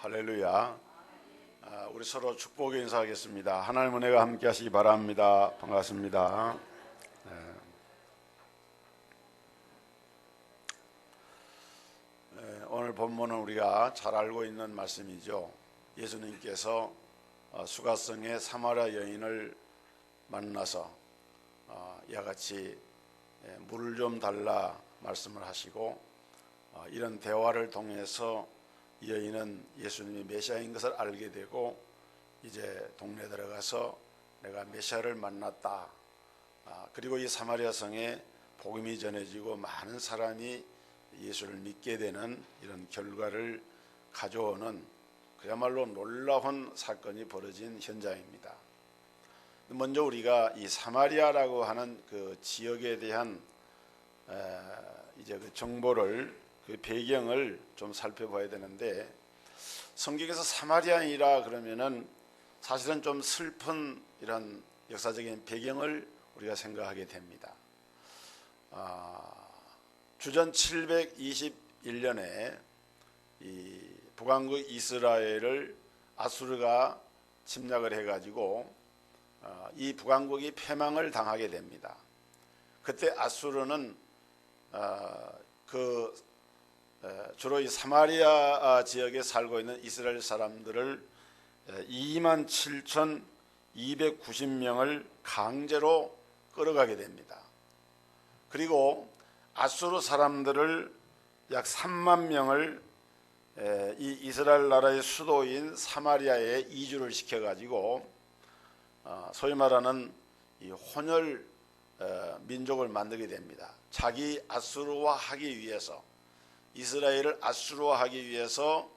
할렐루야. 우리 서로 축복의 인사하겠습니다. 하나님 은혜가 함께 하시기 바랍니다. 반갑습니다. 오늘 본문은 우리가 잘 알고 있는 말씀이죠. 예수님께서 수가성의 사마리아 여인을 만나서 이와같이 물을 좀 달라 말씀을 하시고, 이런 대화를 통해서 여인은 예수님이 메시아인 것을 알게 되고, 이제 동네 들어가서 내가 메시아를 만났다. 그리고 이 사마리아 성에 복음이 전해지고 많은 사람이 예수를 믿게 되는 이런 결과를 가져오는 그야말로 놀라운 사건이 벌어진 현장입니다. 먼저 우리가 이 사마리아라고 하는 그 지역에 대한 이제 그 정보를, 그 배경을 좀 살펴봐야 되는데, 성경에서 사마리아인이라 그러면은 사실은 좀 슬픈 이런 역사적인 배경을 우리가 생각하게 됩니다. 주전 721년에 이 북왕국 이스라엘을 아수르가 침략을 해가지고 이 북왕국이 패망을 당하게 됩니다. 그때 아수르는 주로 이 사마리아 지역에 살고 있는 이스라엘 사람들을 27,290명을 강제로 끌어가게 됩니다. 그리고 아수르 사람들을 약 3만 명을 이 이스라엘 나라의 수도인 사마리아에 이주를 시켜가지고 소위 말하는 이 혼혈 민족을 만들게 됩니다. 자기 아수르화하기 위해서, 이스라엘을 아수르화하기 위해서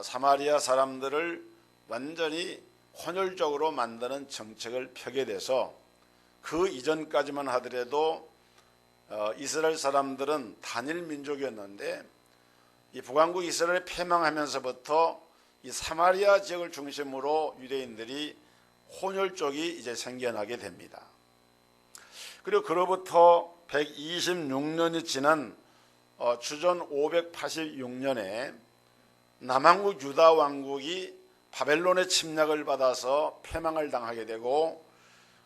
사마리아 사람들을 완전히 혼혈적으로 만드는 정책을 펴게 돼서, 그 이전까지만 하더라도 이스라엘 사람들은 단일 민족이었는데, 이 북왕국 이스라엘이 패망하면서부터 이 사마리아 지역을 중심으로 유대인들이 혼혈족이 이제 생겨나게 됩니다. 그리고 그로부터 126년이 지난 주전 586년에 남왕국 유다 왕국이 바벨론의 침략을 받아서 패망을 당하게 되고,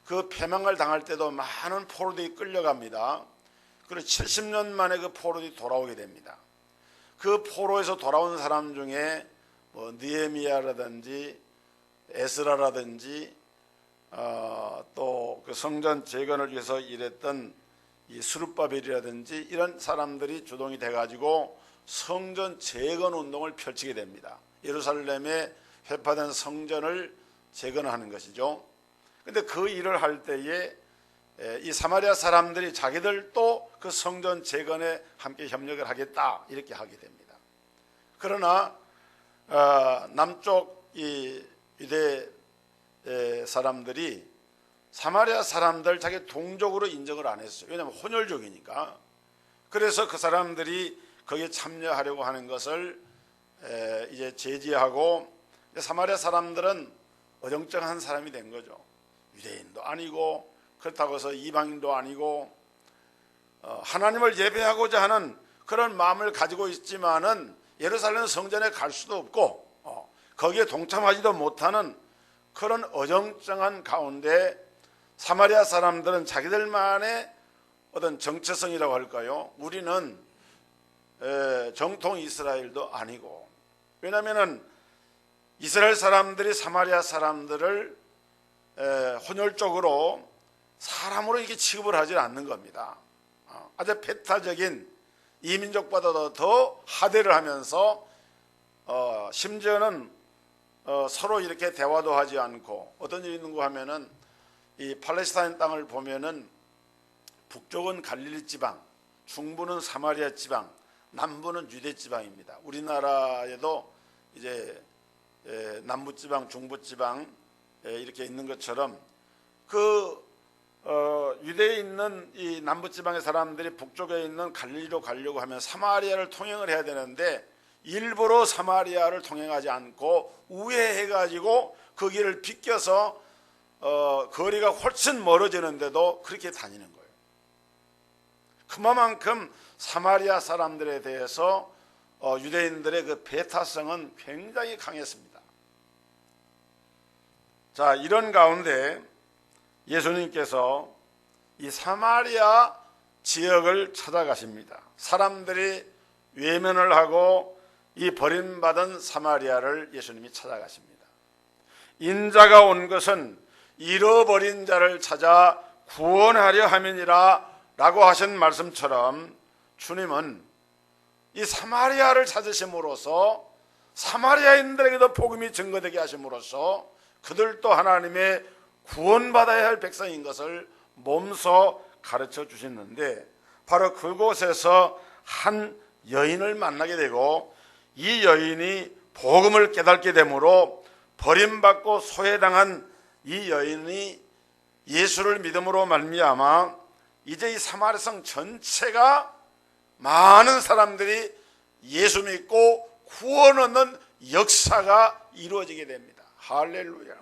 그 패망을 당할 때도 많은 포로들이 끌려갑니다. 그리고 70년 만에 그 포로들이 돌아오게 됩니다. 그 포로에서 돌아온 사람 중에 느헤미야라든지 에스라라든지 또 그 성전 재건을 위해서 일했던 이 스룹바벨이라든지 이런 사람들이 주동이 돼가지고 성전 재건 운동을 펼치게 됩니다. 예루살렘에 회파된 성전을 재건하는 것이죠. 근데 그 일을 할 때에 이 사마리아 사람들이 자기들도 그 성전 재건에 함께 협력을 하겠다, 이렇게 하게 됩니다. 그러나 남쪽 이 유대 사람들이 사마리아 사람들 자기 동족으로 인정을 안 했어요. 왜냐하면 혼혈족이니까. 그래서 그 사람들이 거기에 참여하려고 하는 것을 이제 제지하고, 사마리아 사람들은 어정쩡한 사람이 된 거죠. 유대인도 아니고, 그렇다고 해서 이방인도 아니고, 하나님을 예배하고자 하는 그런 마음을 가지고 있지만은 예루살렘 성전에 갈 수도 없고 거기에 동참하지도 못하는 그런 어정쩡한 가운데, 사마리아 사람들은 자기들만의 어떤 정체성이라고 할까요? 우리는 정통 이스라엘도 아니고, 왜냐하면 이스라엘 사람들이 사마리아 사람들을 혼혈적으로 사람으로 이렇게 취급을 하지 않는 겁니다. 아주 배타적인, 이민족보다도 더 하대를 하면서 심지어는 서로 이렇게 대화도 하지 않고, 어떤 일이 있는가 하면은 이 팔레스타인 땅을 보면은 북쪽은 갈릴리 지방, 중부는 사마리아 지방, 남부는 유대 지방입니다. 우리나라에도 이제 남부 지방, 중부 지방 이렇게 있는 것처럼, 그 유대에 있는 이 남부 지방의 사람들이 북쪽에 있는 갈릴리로 가려고 하면 사마리아를 통행을 해야 되는데, 일부러 사마리아를 통행하지 않고 우회해가지고 그 길을 비껴서 거리가 훨씬 멀어지는데도 그렇게 다니는 거예요. 그만큼 사마리아 사람들에 대해서 유대인들의 그 배타성은 굉장히 강했습니다. 자, 이런 가운데 예수님께서 이 사마리아 지역을 찾아가십니다. 사람들이 외면을 하고 이 버림받은 사마리아를 예수님이 찾아가십니다. 인자가 온 것은 잃어버린 자를 찾아 구원하려 함이니라 라고 하신 말씀처럼 주님은 이 사마리아를 찾으심으로써 사마리아인들에게도 복음이 증거되게 하심으로써 그들도 하나님의 구원받아야 할 백성인 것을 몸소 가르쳐 주셨는데, 바로 그곳에서 한 여인을 만나게 되고 이 여인이 복음을 깨닫게 되므로 버림받고 소외당한 이 여인이 예수를 믿음으로 말미암아 이제 이 사마리아 성 전체가 많은 사람들이 예수 믿고 구원 얻는 역사가 이루어지게 됩니다. 할렐루야.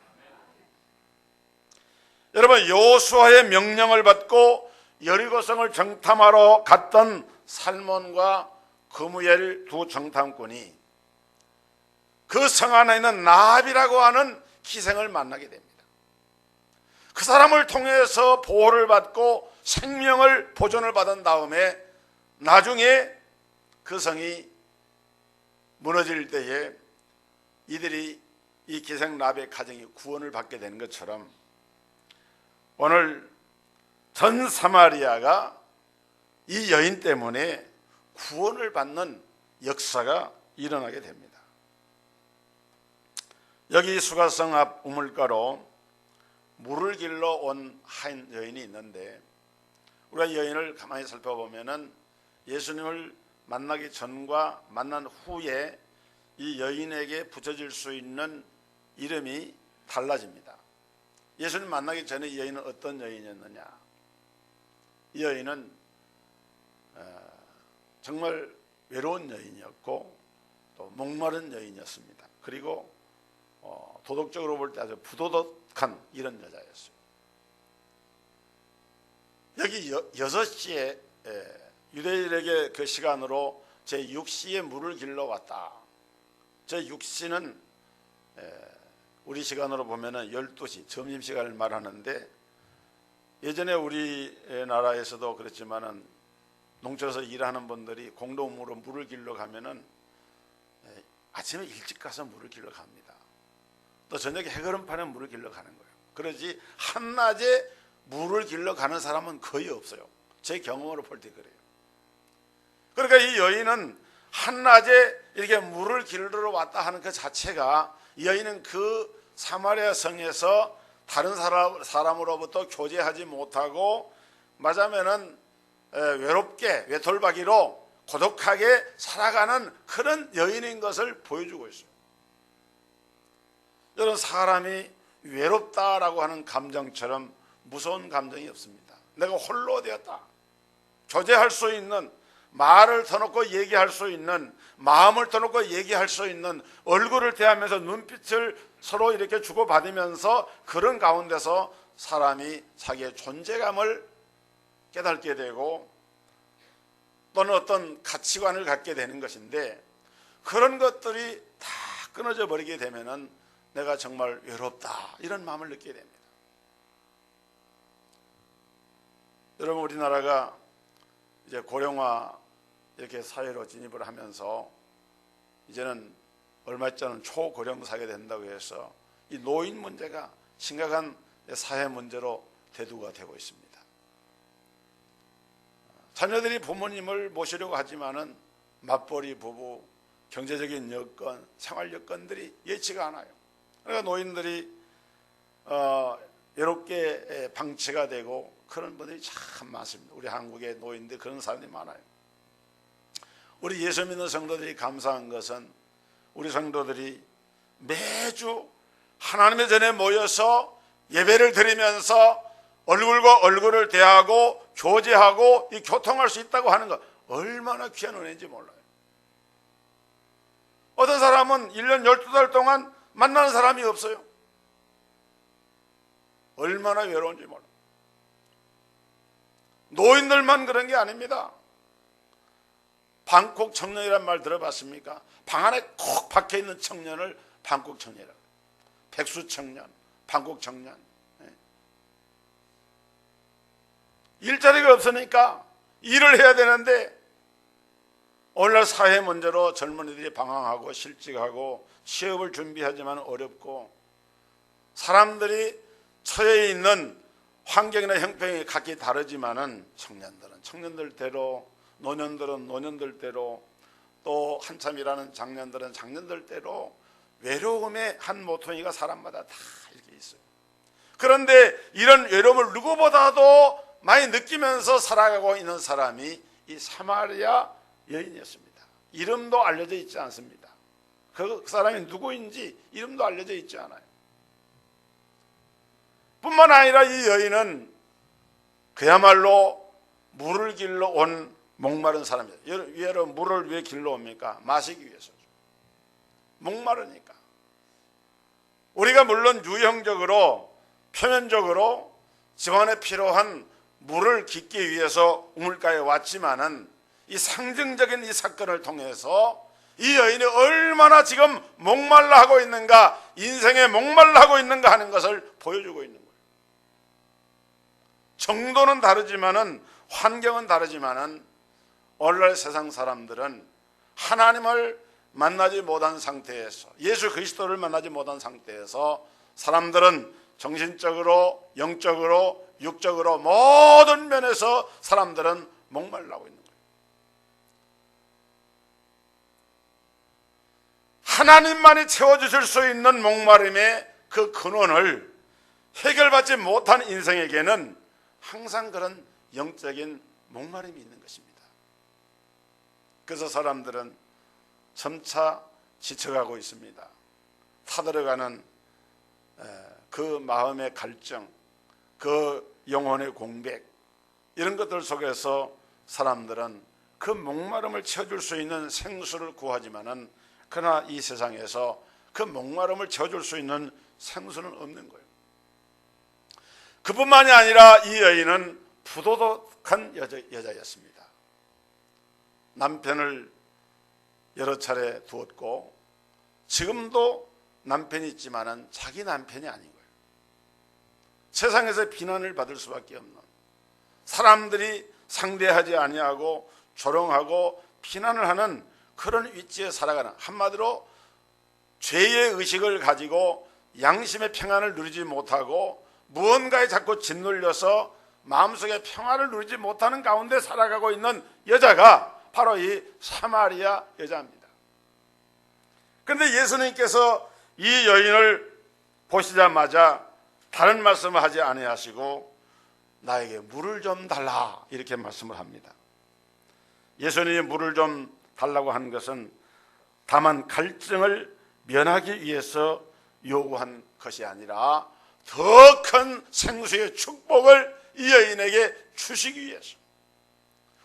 여러분, 여호수아의 명령을 받고 여리고성을 정탐하러 갔던 살몬과 그무엘 두 정탐꾼이 그 성 안에 있는 나합이라고 하는 기생을 만나게 됩니다. 그 사람을 통해서 보호를 받고 생명을 보존을 받은 다음에 나중에 그 성이 무너질 때에 이들이 이 기생 나합의 가정이 구원을 받게 되는 것처럼 오늘 전 사마리아가 이 여인 때문에 구원을 받는 역사가 일어나게 됩니다. 여기 수가성 앞 우물가로 물을 길러 온 한 여인이 있는데, 우리가 이 여인을 가만히 살펴보면은 예수님을 만나기 전과 만난 후에 이 여인에게 붙여질 수 있는 이름이 달라집니다. 예수님 만나기 전에 이 여인은 어떤 여인이었느냐? 이 여인은 정말 외로운 여인이었고 또 목마른 여인이었습니다. 그리고 도덕적으로 볼 때 아주 부도덕한 이런 여자였어요. 여기 6시에 유대인에게 그 시간으로 제6시에 물을 길러 왔다. 제6시는 우리 시간으로 보면은 12시 점심시간을 말하는데, 예전에 우리나라에서도 그렇지만은 농촌에서 일하는 분들이 공동으로 물을 길러 가면은 아침에 일찍 가서 물을 길러 갑니다. 또 저녁에 해거름판에 물을 길러 가는 거예요. 그러지 한낮에 물을 길러 가는 사람은 거의 없어요. 제 경험으로 볼 때 그래요. 그러니까 이 여인은 한낮에 이렇게 물을 길러 왔다 하는 그 자체가, 이 여인은 그 사마리아 성에서 다른 사람으로부터 교제하지 못하고 말하자면은 외롭게 외톨박이로 고독하게 살아가는 그런 여인인 것을 보여주고 있어요. 여러분, 사람이 외롭다라고 하는 감정처럼 무서운 감정이 없습니다. 내가 홀로 되었다, 교제할 수 있는, 말을 터놓고 얘기할 수 있는, 마음을 터놓고 얘기할 수 있는, 얼굴을 대하면서 눈빛을 서로 이렇게 주고받으면서 그런 가운데서 사람이 자기의 존재감을 깨닫게 되고 또는 어떤 가치관을 갖게 되는 것인데, 그런 것들이 다 끊어져 버리게 되면은 내가 정말 외롭다 이런 마음을 느끼게 됩니다. 여러분, 우리나라가 이제 고령화 이렇게 사회로 진입을 하면서 이제는 얼마 전은 초고령 사회가 된다고 해서 이 노인 문제가 심각한 사회 문제로 대두가 되고 있습니다. 자녀들이 부모님을 모시려고 하지만은 맞벌이 부부, 경제적인 여건, 생활 여건들이 예치가 않아요. 그러니까 노인들이 외롭게 방치가 되고 그런 분들이 참 많습니다. 우리 한국의 노인들 그런 사람들이 많아요. 우리 예수 믿는 성도들이 감사한 것은 우리 성도들이 매주 하나님의 전에 모여서 예배를 드리면서 얼굴과 얼굴을 대하고 교제하고 이 교통할 수 있다고 하는 것, 얼마나 귀한 은혜인지 몰라요. 어떤 사람은 1년 12달 동안 만나는 사람이 없어요. 얼마나 외로운지 몰라요. 노인들만 그런 게 아닙니다. 방콕 청년이란 말 들어봤습니까? 방 안에 콕 박혀있는 청년을 방콕 청년이라고. 백수 청년, 방콕 청년. 일자리가 없으니까 일을 해야 되는데 오늘날 사회 문제로 젊은이들이 방황하고 실직하고 취업을 준비하지만 어렵고 사람들이 처해 있는 환경이나 형편이 각기 다르지만은 청년들은 청년들대로, 노년들은 노년들대로, 또 한참 일하는 장년들은 장년들대로 외로움의 한 모퉁이가 사람마다 다 이렇게 있어요. 그런데 이런 외로움을 누구보다도 많이 느끼면서 살아가고 있는 사람이 이 사마리아 여인이었습니다. 이름도 알려져 있지 않습니다. 그 사람이 누구인지 이름도 알려져 있지 않아요. 뿐만 아니라 이 여인은 그야말로 물을 길러 온 목마른 사람이에요. 여러분, 물을 왜 길러 옵니까? 마시기 위해서죠. 목마르니까. 우리가 물론 유형적으로 표면적으로 집안에 필요한 물을 깃기 위해서 우물가에 왔지만은 이 상징적인 이 사건을 통해서 이 여인이 얼마나 지금 목말라 하고 있는가, 인생에 목말라 하고 있는가 하는 것을 보여주고 있는 거예요. 정도는 다르지만은, 환경은 다르지만은 오늘날 세상 사람들은 하나님을 만나지 못한 상태에서, 예수 그리스도를 만나지 못한 상태에서 사람들은 정신적으로, 영적으로, 육적으로 모든 면에서 사람들은 목말라고 있는 거예요. 하나님만이 채워주실 수 있는 목마름의 그 근원을 해결받지 못한 인생에게는 항상 그런 영적인 목마름이 있는 것입니다. 그래서 사람들은 점차 지쳐가고 있습니다. 타들어가는 그 마음의 갈증, 그 영혼의 공백, 이런 것들 속에서 사람들은 그 목마름을 채워줄 수 있는 생수를 구하지만은, 그러나 이 세상에서 그 목마름을 채워줄 수 있는 생수는 없는 거예요. 그뿐만이 아니라 이 여인은 부도덕한 여자였습니다. 남편을 여러 차례 두었고 지금도 남편이 있지만은 자기 남편이 아닌 거예요. 세상에서 비난을 받을 수밖에 없는, 사람들이 상대하지 아니하고 조롱하고 비난을 하는 그런 위치에 살아가는, 한마디로 죄의 의식을 가지고 양심의 평안을 누리지 못하고 무언가에 자꾸 짓눌려서 마음속에 평안을 누리지 못하는 가운데 살아가고 있는 여자가 바로 이 사마리아 여자입니다. 그런데 예수님께서 이 여인을 보시자마자 다른 말씀을 하지 아니하시고 나에게 물을 좀 달라, 이렇게 말씀을 합니다. 예수님이 물을 좀 달라고 한 것은 다만 갈증을 면하기 위해서 요구한 것이 아니라 더 큰 생수의 축복을 이 여인에게 주시기 위해서.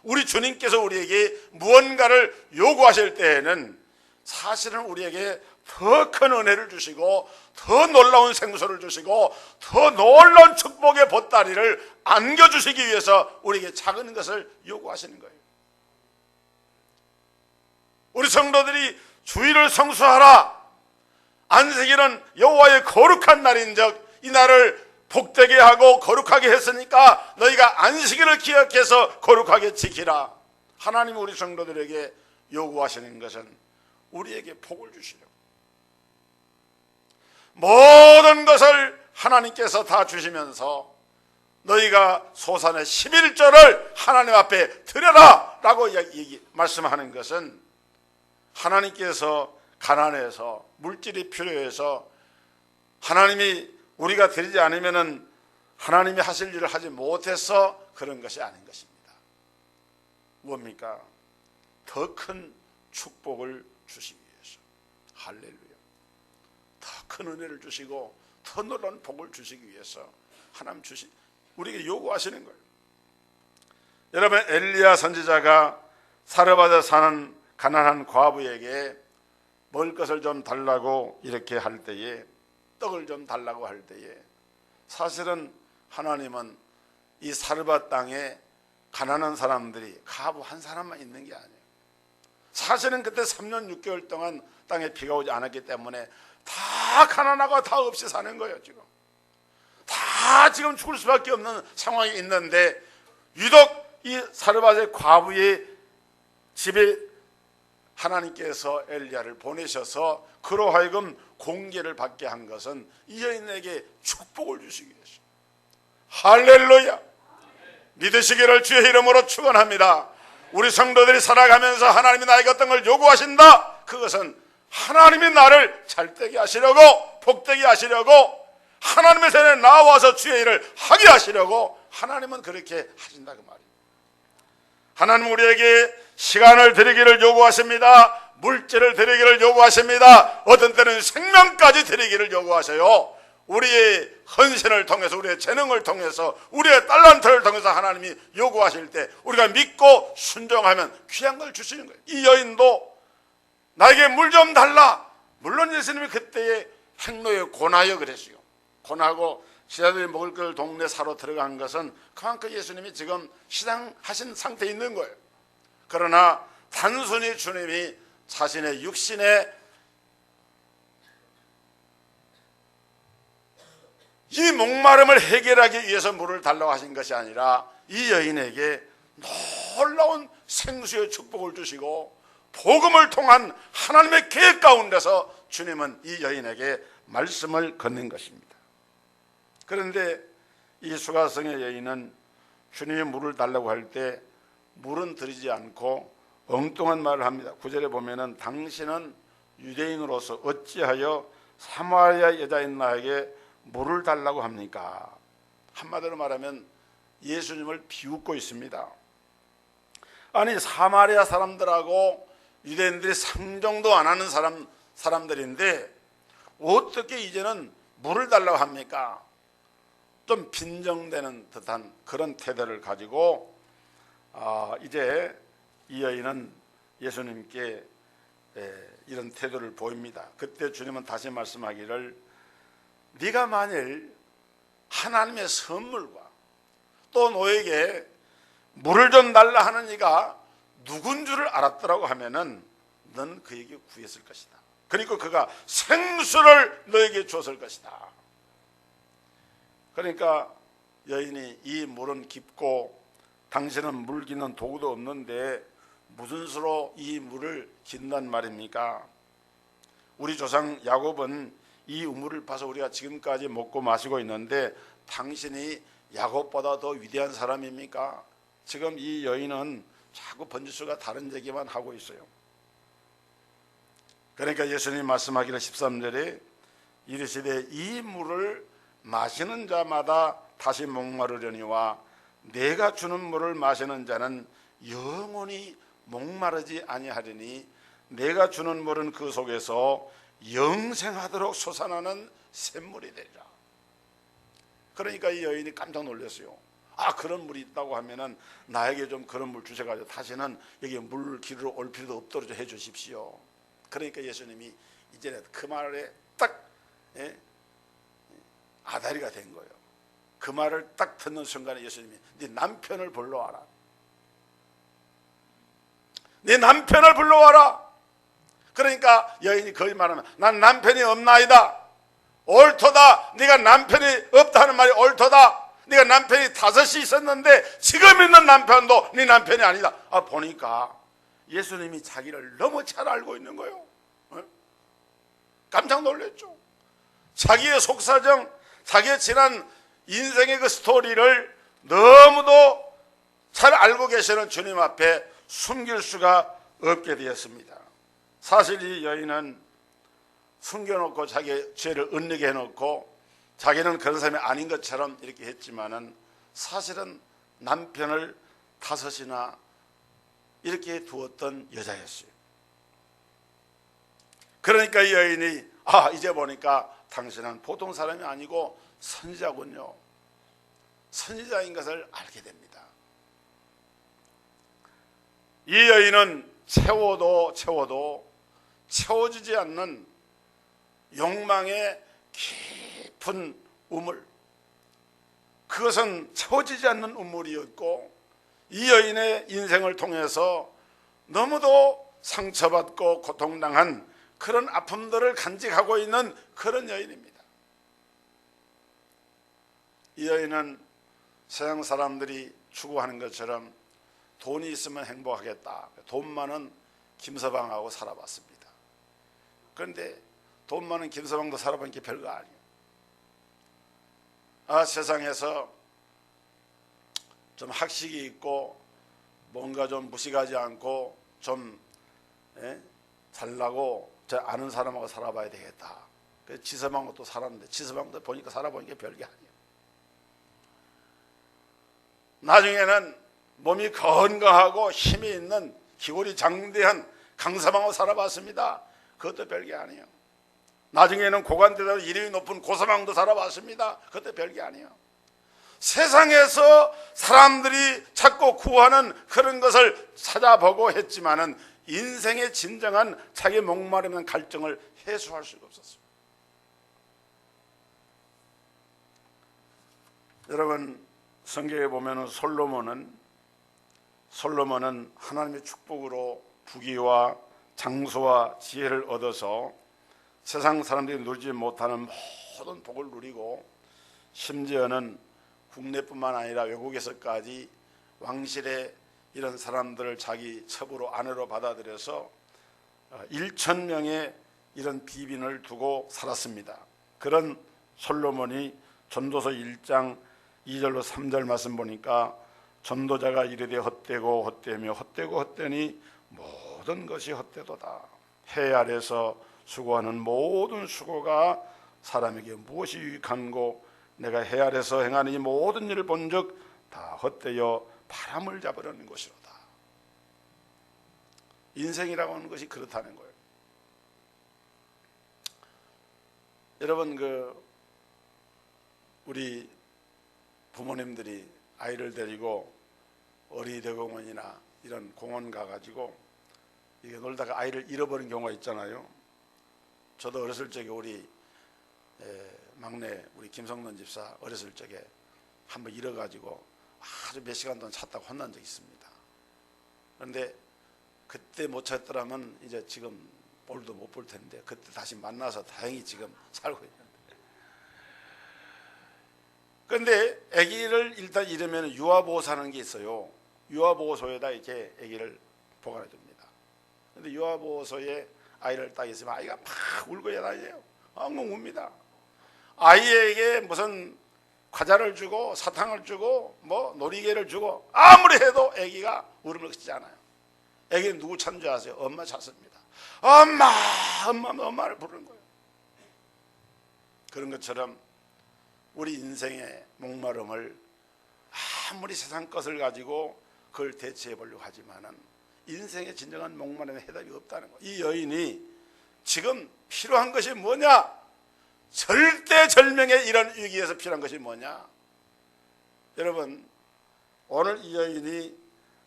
우리 주님께서 우리에게 무언가를 요구하실 때에는 사실은 우리에게 더 큰 은혜를 주시고 더 놀라운 생수를 주시고 더 놀라운 축복의 보따리를 안겨주시기 위해서 우리에게 작은 것을 요구하시는 거예요. 우리 성도들이 주일을 성수하라, 안식일은 여호와의 거룩한 날인즉 이 날을 복되게 하고 거룩하게 했으니까 너희가 안식일을 기억해서 거룩하게 지키라. 하나님 우리 성도들에게 요구하시는 것은 우리에게 복을 주시려고, 모든 것을 하나님께서 다 주시면서 너희가 소산의 11조를 하나님 앞에 드려라 라고 말씀하는 것은 하나님께서 가난해서 물질이 필요해서 하나님이 우리가 드리지 않으면은 하나님이 하실 일을 하지 못해서 그런 것이 아닌 것입니다. 뭡니까? 더 큰 축복을 주시기 위해서. 할렐루야. 더 큰 은혜를 주시고 더 놀라운 복을 주시기 위해서 하나님 우리에게 요구하시는 거예요. 여러분, 엘리야 선지자가 사르밧에 사는 가난한 과부에게 먹을 것을 좀 달라고 이렇게 할 때에, 떡을 좀 달라고 할 때에, 사실은 하나님은 이 사르밧 땅에 가난한 사람들이 과부 한 사람만 있는 게 아니에요. 사실은 그때 3년 6개월 동안 땅에 비가 오지 않았기 때문에 다 가난하고 다 없이 사는 거예요. 다 지금 죽을 수밖에 없는 상황이 있는데 유독 이 사르밧의 과부의 집에 하나님께서 엘리야를 보내셔서 그로 하여금 공개를 받게 한 것은 이 여인에게 축복을 주시기 위해서. 할렐루야. 믿으시기를 주의 이름으로 축원합니다. 우리 성도들이 살아가면서 하나님이 나에게 어떤 걸 요구하신다, 그것은 하나님이 나를 잘되게 하시려고, 복되게 하시려고, 하나님의 전에 나와서 주의 일을 하게 하시려고 하나님은 그렇게 하신다 그 말입니다. 하나님은 우리에게 시간을 드리기를 요구하십니다. 물질을 드리기를 요구하십니다. 어떤 때는 생명까지 드리기를 요구하셔요. 우리의 헌신을 통해서, 우리의 재능을 통해서, 우리의 달란트를 통해서 하나님이 요구하실 때 우리가 믿고 순종하면 귀한 걸 주시는 거예요. 이 여인도 나에게 물 좀 달라. 물론 예수님이 그때의 행로에 권하여 그랬어요. 권하고 시자들이 먹을 걸 동네 사러 들어간 것은 그만큼 예수님이 지금 시장하신 상태에 있는 거예요. 그러나 단순히 주님이 자신의 육신에 이 목마름을 해결하기 위해서 물을 달라고 하신 것이 아니라 이 여인에게 놀라운 생수의 축복을 주시고 복음을 통한 하나님의 계획 가운데서 주님은 이 여인에게 말씀을 건넨 것입니다. 그런데 이 수가성의 여인은 주님이 물을 달라고 할 때 물은 드리지 않고 엉뚱한 말을 합니다. 9절에 보면은 당신은 유대인으로서 어찌하여 사마리아 여자인 나에게 물을 달라고 합니까? 한마디로 말하면 예수님을 비웃고 있습니다. 아니, 사마리아 사람들하고 유대인들이 상종도 안 하는 사람들인데 어떻게 이제는 물을 달라고 합니까? 좀 빈정되는 듯한 그런 태도를 가지고 이제 이 여인은 예수님께 이런 태도를 보입니다. 그때 주님은 다시 말씀하기를 네가 만일 하나님의 선물과 또 너에게 물을 좀 달라 하는 이가 누군 줄을 알았더라고 하면은 넌 그에게 구했을 것이다. 그리고 그가 생수를 너에게 줬을 것이다. 그러니까 여인이 이 물은 깊고 당신은 물 기는 도구도 없는데 무슨 수로 이 물을 긴단 말입니까? 우리 조상 야곱은 이 우물을 파서 우리가 지금까지 먹고 마시고 있는데 당신이 야곱보다 더 위대한 사람입니까? 지금 이 여인은 자꾸 번지수가 다른 얘기만 하고 있어요. 그러니까 예수님 말씀하기를 13절에 이르시되 이 물을 마시는 자마다 다시 목마르려니와 내가 주는 물을 마시는 자는 영원히 목마르지 아니하리니 내가 주는 물은 그 속에서 영생하도록 솟아나는 샘물이 되리라. 그러니까 이 여인이 깜짝 놀랐어요. 그런 물이 있다고 하면은 나에게 좀 그런 물 주셔가지고 다시는 여기 물 길으로 올 필요도 없도록 해 주십시오. 그러니까 예수님이 이제 그 말에 딱 아다리가 된 거예요. 그 말을 딱 듣는 순간에 예수님이 네 남편을 불러와라. 네 남편을 불러와라. 그러니까 여인이 거의 말하면 난 남편이 없나이다. 옳도다. 네가 남편이 없다는 말이 옳도다. 네가 남편이 5이 있었는데 지금 있는 남편도 네 남편이 아니다. 보니까 예수님이 자기를 너무 잘 알고 있는 거예요. 깜짝 놀랐죠. 자기의 속사정, 자기의 지난 인생의 그 스토리를 너무도 잘 알고 계시는 주님 앞에 숨길 수가 없게 되었습니다. 사실 이 여인은 숨겨놓고 자기의 죄를 은닉해 놓고 자기는 그런 사람이 아닌 것처럼 이렇게 했지만은 사실은 남편을 5이나 이렇게 두었던 여자였어요. 그러니까 이 여인이 이제 보니까 당신은 보통 사람이 아니고 선지자군요. 선지자인 것을 알게 됩니다. 이 여인은 채워도 채워지지 않는 욕망의 깊은 우물, 그것은 채워지지 않는 우물이었고 이 여인의 인생을 통해서 너무도 상처받고 고통당한 그런 아픔들을 간직하고 있는 그런 여인입니다. 이 여인은 세상 사람들이 추구하는 것처럼 돈이 있으면 행복하겠다, 돈 많은 김서방하고 살아봤습니다. 그런데 돈 많은 김서방도 살아본 게 별거 아니에요. 세상에서 좀 학식이 있고 뭔가 좀 무식하지 않고 좀 잘나고 저 아는 사람하고 살아봐야 되겠다. 그래서 지서방하고 또 살았는데 지서방도 보니까 살아보는 게 별게 아니에요. 나중에는 몸이 건강하고 힘이 있는 기골이 장대한 강서방하고 살아봤습니다. 그것도 별게 아니에요. 나중에는 고관대사로 이름이 높은 고서방도 살아봤습니다. 그것도 별게 아니에요. 세상에서 사람들이 찾고 구하는 그런 것을 찾아보고 했지만은 인생의 진정한 자기 목마름한 갈증을 해소할 수가 없었어요. 여러분, 성경에 보면은 솔로몬은 하나님의 축복으로 부귀와 장소와 지혜를 얻어서 세상 사람들이 누리지 못하는 모든 복을 누리고, 심지어는 국내뿐만 아니라 외국에서까지 왕실의 이런 사람들을 자기 첩으로 아내로 받아들여서 1,000명의 이런 비빈을 두고 살았습니다. 그런 솔로몬이 전도서 1장 2절로 3절 말씀 보니까, 전도자가 이르되 헛되고 헛되며 헛되고 헛되니 모든 것이 헛되도다. 해 아래서 수고하는 모든 수고가 사람에게 무엇이 유익한고, 내가 해 아래서 행하는 이 모든 일을 본즉 다 헛되어 바람을 잡으려는 것이로다. 인생이라고 하는 것이 그렇다는 거예요. 여러분, 우리 부모님들이 아이를 데리고 어린이대공원이나 이런 공원 가가지고 이게 놀다가 아이를 잃어버린 경우가 있잖아요. 저도 어렸을 적에 우리 막내 우리 김성돈 집사 어렸을 적에 한번 잃어가지고 아주 몇 시간 동안 찾다가 혼난 적이 있습니다. 그런데 그때 못 찾더라면 이제 지금 볼도 못 볼 텐데, 그때 다시 만나서 다행히 지금 살고 있는데. 그런데 아기를 일단 잃으면 유아보호사라는 게 있어요. 유아보호소에다 이렇게 아기를 보관해 둡니다. 그런데 유아보호소에 아이를 딱 있으면 아이가 막 울고 다녀요. 엉엉 웁니다. 아이에게 무슨 과자를 주고 사탕을 주고 뭐 놀이개를 주고 아무리 해도 아기가 울음을 그치지 않아요. 아기는 누구 찾는 줄 아세요? 엄마 찾습니다. 엄마를 부르는 거예요. 그런 것처럼 우리 인생의 목마름을 아무리 세상 것을 가지고 그걸 대체해 보려고 하지만은 인생의 진정한 목마름에 해답이 없다는 거예요. 이 여인이 지금 필요한 것이 뭐냐? 절대절명의 이런 위기에서 필요한 것이 뭐냐? 여러분, 오늘 이 여인이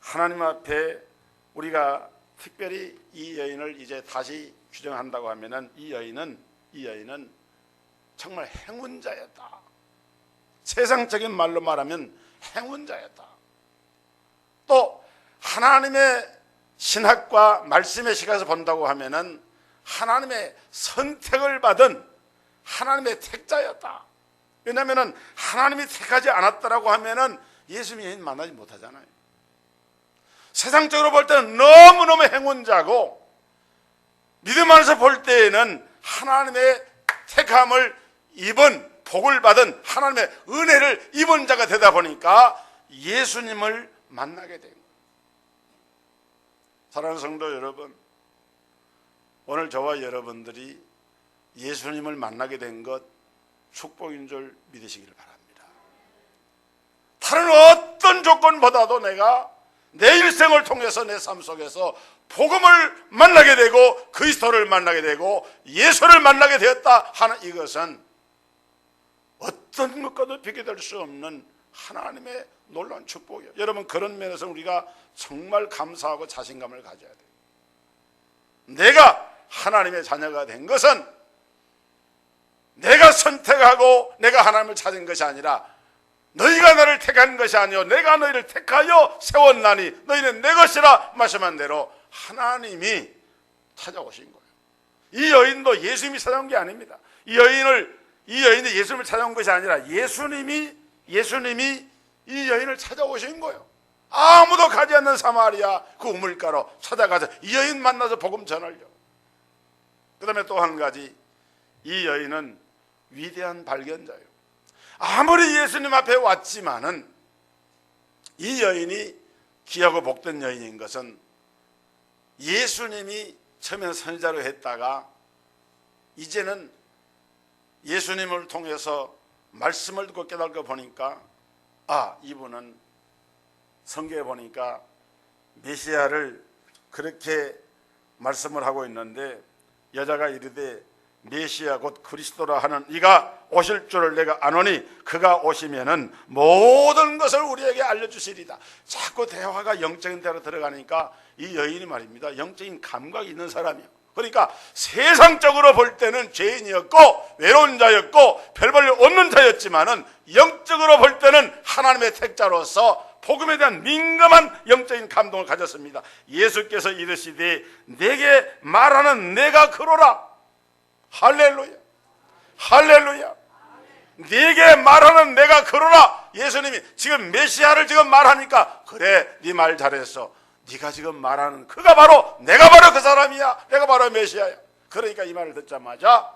하나님 앞에 우리가 특별히 이 여인을 이제 다시 규정한다고 하면은 이 여인은 정말 행운자였다. 세상적인 말로 말하면 행운자였다. 또 하나님의 신학과 말씀의 시각에서 본다고 하면은 하나님의 선택을 받은 하나님의 택자였다. 왜냐하면 하나님이 택하지 않았다라고 하면은 예수님이 만나지 못하잖아요. 세상적으로 볼 때는 너무너무 행운자고, 믿음 안에서 볼 때에는 하나님의 택함을 입은, 복을 받은, 하나님의 은혜를 입은 자가 되다 보니까 예수님을 만나게 된 거예요. 사랑하는 성도 여러분, 오늘 저와 여러분들이 예수님을 만나게 된 것 축복인 줄 믿으시기를 바랍니다. 다른 어떤 조건보다도 내가 내 일생을 통해서 내 삶 속에서 복음을 만나게 되고 그리스도를 만나게 되고 예수를 만나게 되었다 하는 이것은 어떤 것과도 비교될 수 없는 하나님의 놀라운 축복이에요. 여러분, 그런 면에서 우리가 정말 감사하고 자신감을 가져야 돼요. 내가 하나님의 자녀가 된 것은 내가 선택하고 내가 하나님을 찾은 것이 아니라 너희가 나를 택한 것이 아니요 내가 너희를 택하여 세웠나니 너희는 내 것이라 말씀한 대로 하나님이 찾아오신 거예요. 이 여인도 예수님이 찾아온 게 아닙니다. 이 여인이 예수님을 찾아온 것이 아니라 예수님이 이 여인을 찾아오신 거예요. 아무도 가지 않는 사마리아 그 우물가로 찾아가서 이 여인 만나서 복음 전하려고. 그 다음에 또 한 가지, 이 여인은 위대한 발견자예요. 아무리 예수님 앞에 왔지만은 이 여인이 귀하고 복된 여인인 것은 예수님이 처음에는 선지자로 했다가 이제는 예수님을 통해서 말씀을 듣고 깨닫고 보니까 이분은 성경에 보니까 메시아를 그렇게 말씀을 하고 있는데 여자가 이르되 메시아 곧 그리스도라 하는 이가 오실 줄을 내가 아노니 그가 오시면은 모든 것을 우리에게 알려주시리다. 자꾸 대화가 영적인 대화로 들어가니까 이 여인이 말입니다, 영적인 감각이 있는 사람이에요. 그러니까 세상적으로 볼 때는 죄인이었고 외로운 자였고 별 볼 일 없는 자였지만은 영적으로 볼 때는 하나님의 택자로서 복음에 대한 민감한 영적인 감동을 가졌습니다. 예수께서 이르시되 내게 말하는 내가 그로라. 할렐루야, 할렐루야. 네게 말하는 내가 그러라. 예수님이 지금 메시아를 지금 말하니까 그래, 네 말 잘했어. 네가 지금 말하는 그가 바로 내가 바로 그 사람이야. 내가 바로 메시아야. 그러니까 이 말을 듣자마자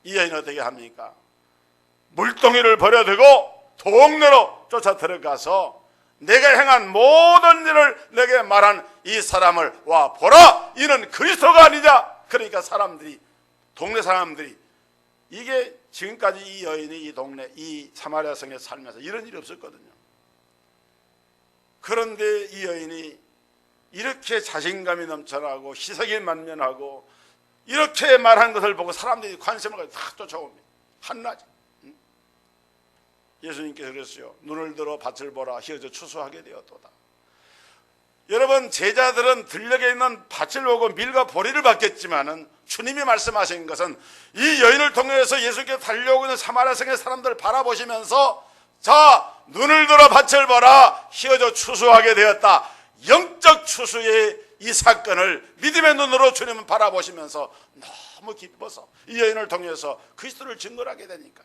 이 여인은 어떻게 합니까? 물동이를 버려두고 동네로 쫓아 들어가서 내가 행한 모든 일을 내게 말한 이 사람을 와 보라, 이는 그리스도가 아니냐. 그러니까 동네 사람들이, 이게 지금까지 이 여인이 이 동네 이 사마리아 성에 살면서 이런 일이 없었거든요. 그런데 이 여인이 이렇게 자신감이 넘쳐나고 희석이 만면하고 이렇게 말한 것을 보고 사람들이 관심을 가지고 다 쫓아옵니다. 한낮에. 예수님께서 그랬어요. 눈을 들어 밭을 보라, 휘어져 추수하게 되었도다. 여러분, 제자들은 들녘에 있는 밭을 보고 밀과 보리를 받겠지만은 주님이 말씀하신 것은 이 여인을 통해서 예수께서 달려오고 있는 사마리아 성의 사람들을 바라보시면서 자, 눈을 들어 밭을 보라, 휘어져 추수하게 되었다. 영적 추수의 이 사건을 믿음의 눈으로 주님은 바라보시면서 너무 기뻐서 이 여인을 통해서 그리스도를 증거하게 되니까.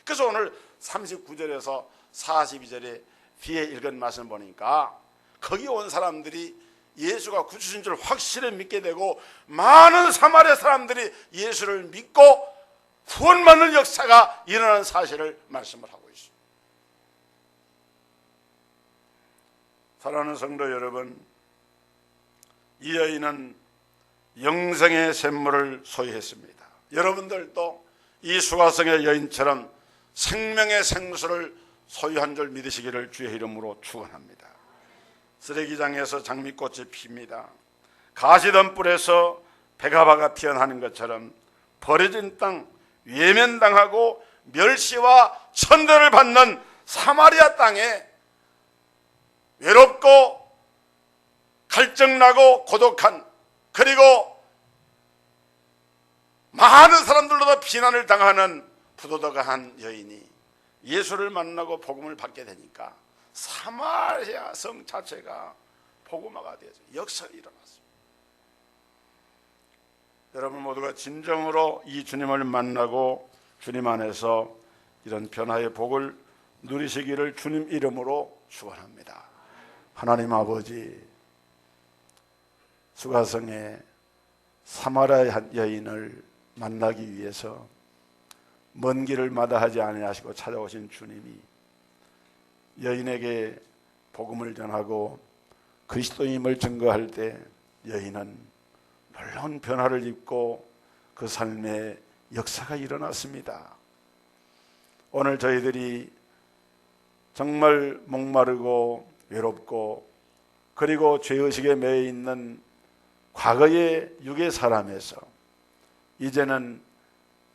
그래서 오늘 39절에서 42절에 뒤에 읽은 말씀 보니까 거기 온 사람들이 예수가 구주신 줄 확실히 믿게 되고 많은 사마리아 사람들이 예수를 믿고 구원받는 역사가 일어나는 사실을 말씀을 하고 있습니다. 사랑하는 성도 여러분, 이 여인은 영생의 샘물을 소유했습니다. 여러분들도 이 수가성의 여인처럼 생명의 생수를 소유한 줄 믿으시기를 주의 이름으로 축원합니다. 쓰레기장에서 장미꽃이 핍니다. 가시덤불에서 백합화가 피어나는 것처럼 버려진 땅, 외면당하고 멸시와 천대를 받는 사마리아 땅에 외롭고 갈증나고 고독한, 그리고 많은 사람들로도 비난을 당하는 부도덕한 한 여인이 예수를 만나고 복음을 받게 되니까 사마리아 성 자체가 복음화가 되어서 역사가 일어났습니다. 여러분 모두가 진정으로 이 주님을 만나고 주님 안에서 이런 변화의 복을 누리시기를 주님 이름으로 축원합니다. 하나님 아버지, 수가성의 사마리아 여인을 만나기 위해서 먼 길을 마다하지 아니하시고 찾아오신 주님이 여인에게 복음을 전하고 그리스도임을 증거할 때 여인은 놀라운 변화를 입고 그 삶에 역사가 일어났습니다. 오늘 저희들이 정말 목마르고 외롭고 그리고 죄의식에 매여 있는 과거의 육의 사람에서 이제는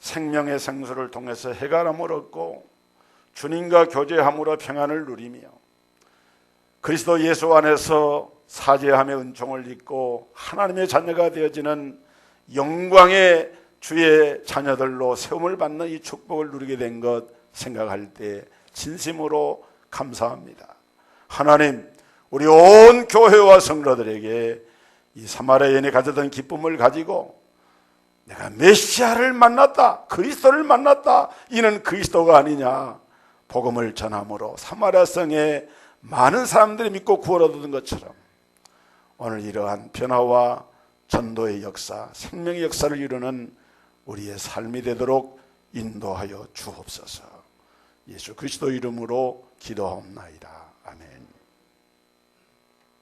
생명의 생수를 통해서 해가람을 얻고 주님과 교제함으로 평안을 누리며 그리스도 예수 안에서 사죄함의 은총을 입고 하나님의 자녀가 되어지는 영광의 주의 자녀들로 세움을 받는 이 축복을 누리게 된 것 생각할 때 진심으로 감사합니다. 하나님, 우리 온 교회와 성도들에게 이 사마리아 여인이 가졌던 기쁨을 가지고 내가 메시아를 만났다, 그리스도를 만났다, 이는 그리스도가 아니냐, 복음을 전함으로 사마리아 성에 많은 사람들이 믿고 구원 얻은 것처럼 오늘 이러한 변화와 전도의 역사, 생명의 역사를 이루는 우리의 삶이 되도록 인도하여 주옵소서. 예수 그리스도 이름으로 기도하옵나이다. 아멘.